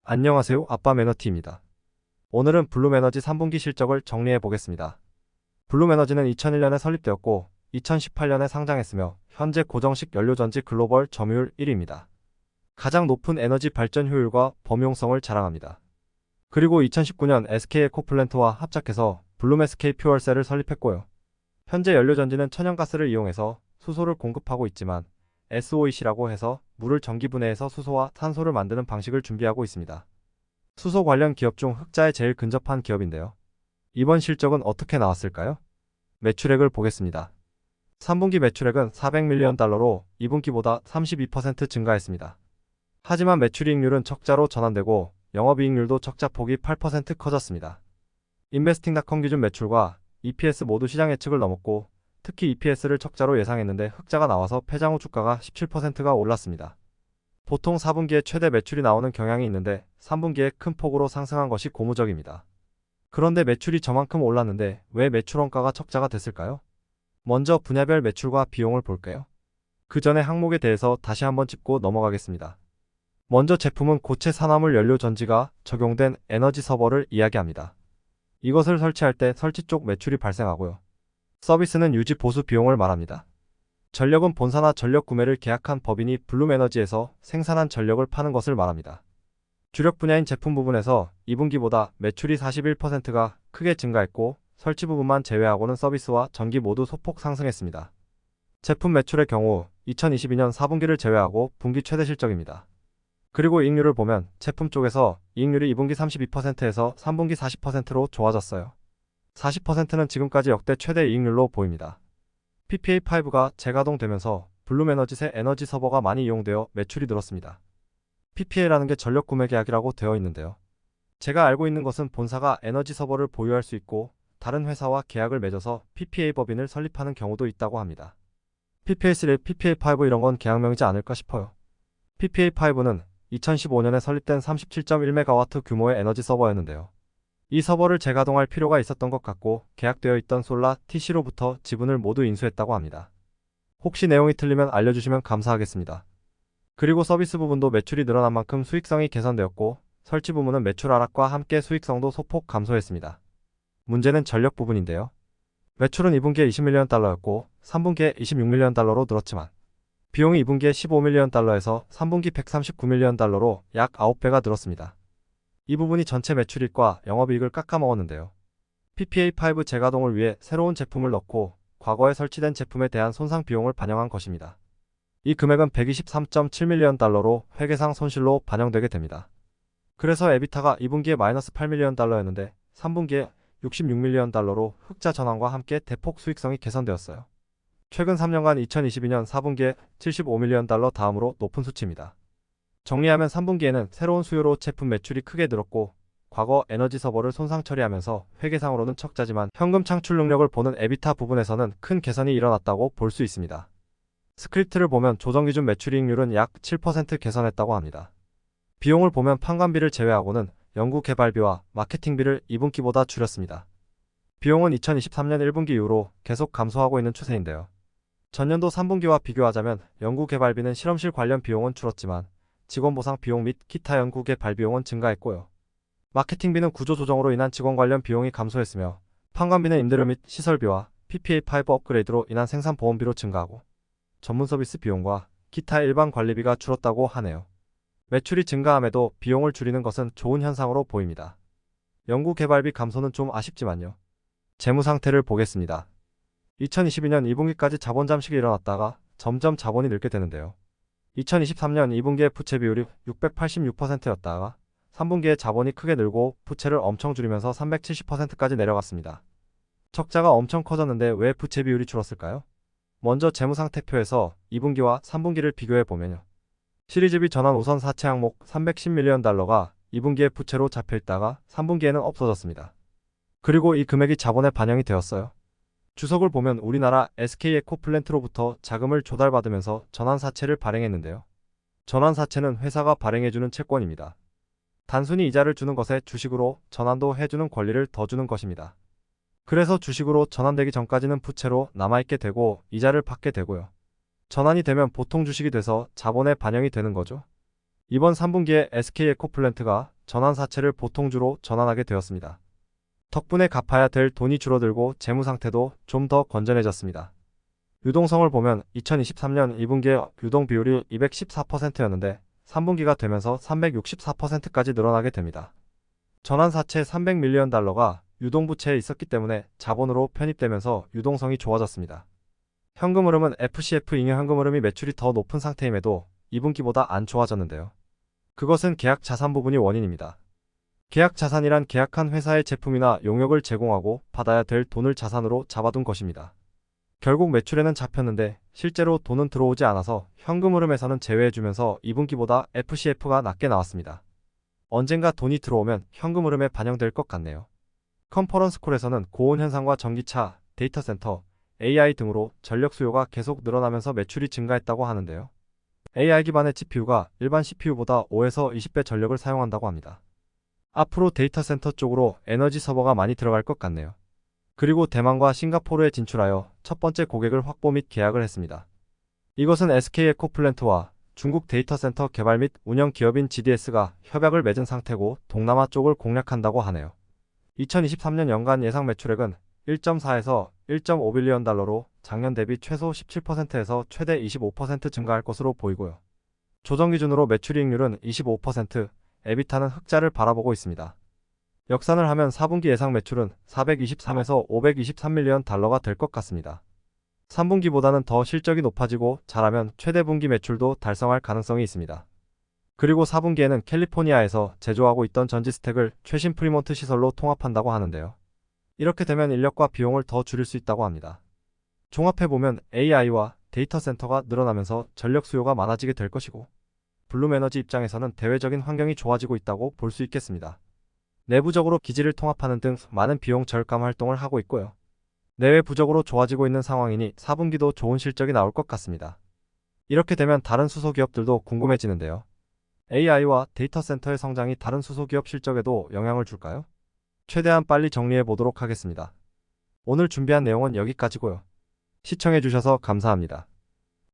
안녕하세요. 아빠 매너티입니다. 오늘은 블룸에너지 3분기 실적을 정리해 보겠습니다. 블룸에너지는 2001년에 설립되었고 2018년에 상장했으며 현재 고정식 연료전지 글로벌 점유율 1위입니다. 가장 높은 에너지 발전 효율과 범용성을 자랑합니다. 그리고 2019년 SK에코플랜트와 합작해서 블룸 SK 퓨얼셀을 설립했고요. 현재 연료전지는 천연가스를 이용해서 수소를 공급하고 있지만 SOEC라고 해서 물을 전기분해해서 수소와 탄소를 만드는 방식을 준비하고 있습니다. 수소 관련 기업 중 흑자에 제일 근접한 기업인데요. 이번 실적은 어떻게 나왔을까요? 매출액을 보겠습니다. 3분기 매출액은 400밀리언 달러로 2분기보다 32% 증가했습니다. 하지만 매출이익률은 적자로 전환되고 영업이익률도 적자폭이 8% 커졌습니다. 인베스팅닷컴 기준 매출과 EPS 모두 시장 예측을 넘었고 특히 EPS를 적자로 예상했는데 흑자가 나와서 패장 후 주가가 17%가 올랐습니다. 보통 4분기에 최대 매출이 나오는 경향이 있는데 3분기에 큰 폭으로 상승한 것이 고무적입니다. 그런데 매출이 저만큼 올랐는데 왜 매출 원가가 적자가 됐을까요? 먼저 분야별 매출과 비용을 볼게요. 그 전에 항목에 대해서 다시 한번 짚고 넘어가겠습니다. 먼저 제품은 고체 산화물 연료 전지가 적용된 에너지 서버를 이야기합니다. 이것을 설치할 때 설치 쪽 매출이 발생하고요. 서비스는 유지 보수 비용을 말합니다. 전력은 본사나 전력 구매를 계약한 법인이 블룸에너지에서 생산한 전력을 파는 것을 말합니다. 주력 분야인 제품 부분에서 2분기보다 매출이 41%가 크게 증가했고 설치 부분만 제외하고는 서비스와 전기 모두 소폭 상승했습니다. 제품 매출의 경우 2022년 4분기를 제외하고 분기 최대 실적입니다. 그리고 이익률을 보면 제품 쪽에서 이익률이 2분기 32%에서 3분기 40%로 좋아졌어요. 40%는 지금까지 역대 최대 이익률로 보입니다. PPA5가 재가동되면서 블룸에너지 새 에너지 서버가 많이 이용되어 매출이 늘었습니다. PPA라는 게 전력 구매 계약이라고 되어 있는데요. 제가 알고 있는 것은 본사가 에너지 서버를 보유할 수 있고 다른 회사와 계약을 맺어서 PPA 법인을 설립하는 경우도 있다고 합니다. PPA3, PPA5 이런 건 계약명이지 않을까 싶어요. PPA5는 2015년에 설립된 37.1MW 규모의 에너지 서버였는데요. 이 서버를 재가동할 필요가 있었던 것 같고 계약되어 있던 솔라 TC로부터 지분을 모두 인수했다고 합니다. 혹시 내용이 틀리면 알려주시면 감사하겠습니다. 그리고 서비스 부분도 매출이 늘어난 만큼 수익성이 개선되었고 설치 부문은 매출 하락과 함께 수익성도 소폭 감소했습니다. 문제는 전력 부분인데요. 매출은 2분기에 20밀리언 달러였고 3분기에 26밀리언 달러로 늘었지만 비용이 2분기에 15밀리언 달러에서 3분기 139밀리언 달러로 약 9배가 늘었습니다. 이 부분이 전체 매출익과 영업이익을 깎아먹었는데요. PPA5 재가동을 위해 새로운 제품을 넣고 과거에 설치된 제품에 대한 손상 비용을 반영한 것입니다. 이 금액은 123.7밀리언 달러로 회계상 손실로 반영되게 됩니다. 그래서 에비타가 2분기에 마이너스 8밀리언 달러였는데 3분기에 66밀리언 달러로 흑자 전환과 함께 대폭 수익성이 개선되었어요. 최근 3년간 2022년 4분기에 75밀리언 달러 다음으로 높은 수치입니다. 정리하면 3분기에는 새로운 수요로 제품 매출이 크게 늘었고 과거 에너지 서버를 손상 처리하면서 회계상으로는 적자지만 현금 창출 능력을 보는 에비타 부분에서는 큰 개선이 일어났다고 볼 수 있습니다. 스크립트를 보면 조정기준 매출이익률은 약 7% 개선했다고 합니다. 비용을 보면 판관비를 제외하고는 연구개발비와 마케팅비를 2분기보다 줄였습니다. 비용은 2023년 1분기 이후로 계속 감소하고 있는 추세인데요. 전년도 3분기와 비교하자면 연구개발비는 실험실 관련 비용은 줄었지만 직원 보상 비용 및 기타 연구개발 비용은 증가했고요. 마케팅비는 구조조정으로 인한 직원 관련 비용이 감소했으며 판관비는 임대료 및 시설비와 PPA5 업그레이드로 인한 생산보험비로 증가하고 전문 서비스 비용과 기타 일반 관리비가 줄었다고 하네요. 매출이 증가함에도 비용을 줄이는 것은 좋은 현상으로 보입니다. 연구개발비 감소는 좀 아쉽지만요. 재무 상태를 보겠습니다. 2022년 2분기까지 자본 잠식이 일어났다가 점점 자본이 늘게 되는데요. 2023년 2분기의 부채 비율이 686%였다가 3분기에 자본이 크게 늘고 부채를 엄청 줄이면서 370%까지 내려갔습니다. 적자가 엄청 커졌는데 왜 부채 비율이 줄었을까요? 먼저 재무상태표에서 2분기와 3분기를 비교해보면요. 시리즈비 전환 우선 사채 항목 310밀리언 달러가 2분기에 부채로 잡혀있다가 3분기에는 없어졌습니다. 그리고 이 금액이 자본에 반영이 되었어요. 주석을 보면 우리나라 SK에코플랜트로부터 자금을 조달받으면서 전환사채를 발행했는데요. 전환사채는 회사가 발행해주는 채권입니다. 단순히 이자를 주는 것에 주식으로 전환도 해주는 권리를 더 주는 것입니다. 그래서 주식으로 전환되기 전까지는 부채로 남아있게 되고 이자를 받게 되고요. 전환이 되면 보통 주식이 돼서 자본에 반영이 되는 거죠. 이번 3분기에 SK에코플랜트가 전환사채를 보통주로 전환하게 되었습니다. 덕분에 갚아야 될 돈이 줄어들고 재무 상태도 좀 더 건전해졌습니다. 유동성을 보면 2023년 2분기에 유동 비율이 214%였는데 3분기가 되면서 364%까지 늘어나게 됩니다. 전환사채 300밀리언 달러가 유동부채에 있었기 때문에 자본으로 편입되면서 유동성이 좋아졌습니다. 현금 흐름은 FCF 잉여 현금 흐름이 매출이 더 높은 상태임에도 2분기보다 안 좋아졌는데요. 그것은 계약 자산 부분이 원인입니다. 계약 자산이란 계약한 회사의 제품이나 용역을 제공하고 받아야 될 돈을 자산으로 잡아둔 것입니다. 결국 매출에는 잡혔는데 실제로 돈은 들어오지 않아서 현금 흐름에서는 제외해주면서 2분기보다 FCF가 낮게 나왔습니다. 언젠가 돈이 들어오면 현금 흐름에 반영될 것 같네요. 컨퍼런스 콜에서는 고온 현상과 전기차, 데이터 센터, AI 등으로 전력 수요가 계속 늘어나면서 매출이 증가했다고 하는데요. AI 기반의 GPU가 일반 CPU보다 5에서 20배 전력을 사용한다고 합니다. 앞으로 데이터 센터 쪽으로 에너지 서버가 많이 들어갈 것 같네요. 그리고 대만과 싱가포르에 진출하여 첫 번째 고객을 확보 및 계약을 했습니다. 이것은 SK에코플랜트와 중국 데이터 센터 개발 및 운영 기업인 GDS가 협약을 맺은 상태고 동남아 쪽을 공략한다고 하네요. 2023년 연간 예상 매출액은 1.4에서 1.5빌리언 달러로 작년 대비 최소 17%에서 최대 25% 증가할 것으로 보이고요. 조정 기준으로 매출이익률은 25%, 에비타는 흑자를 바라보고 있습니다. 역산을 하면 4분기 예상 매출은 423에서 523밀리언 달러가 될 것 같습니다. 3분기보다는 더 실적이 높아지고 잘하면 최대 분기 매출도 달성할 가능성이 있습니다. 그리고 4분기에는 캘리포니아에서 제조하고 있던 전지 스택을 최신 프리몬트 시설로 통합한다고 하는데요. 이렇게 되면 인력과 비용을 더 줄일 수 있다고 합니다. 종합해보면 AI와 데이터 센터가 늘어나면서 전력 수요가 많아지게 될 것이고 블룸에너지 입장에서는 대외적인 환경이 좋아지고 있다고 볼 수 있겠습니다. 내부적으로 기지를 통합하는 등 많은 비용 절감 활동을 하고 있고요. 내외부적으로 좋아지고 있는 상황이니 4분기도 좋은 실적이 나올 것 같습니다. 이렇게 되면 다른 수소기업들도 궁금해지는데요. AI와 데이터 센터의 성장이 다른 수소기업 실적에도 영향을 줄까요? 최대한 빨리 정리해 보도록 하겠습니다. 오늘 준비한 내용은 여기까지고요. 시청해주셔서 감사합니다.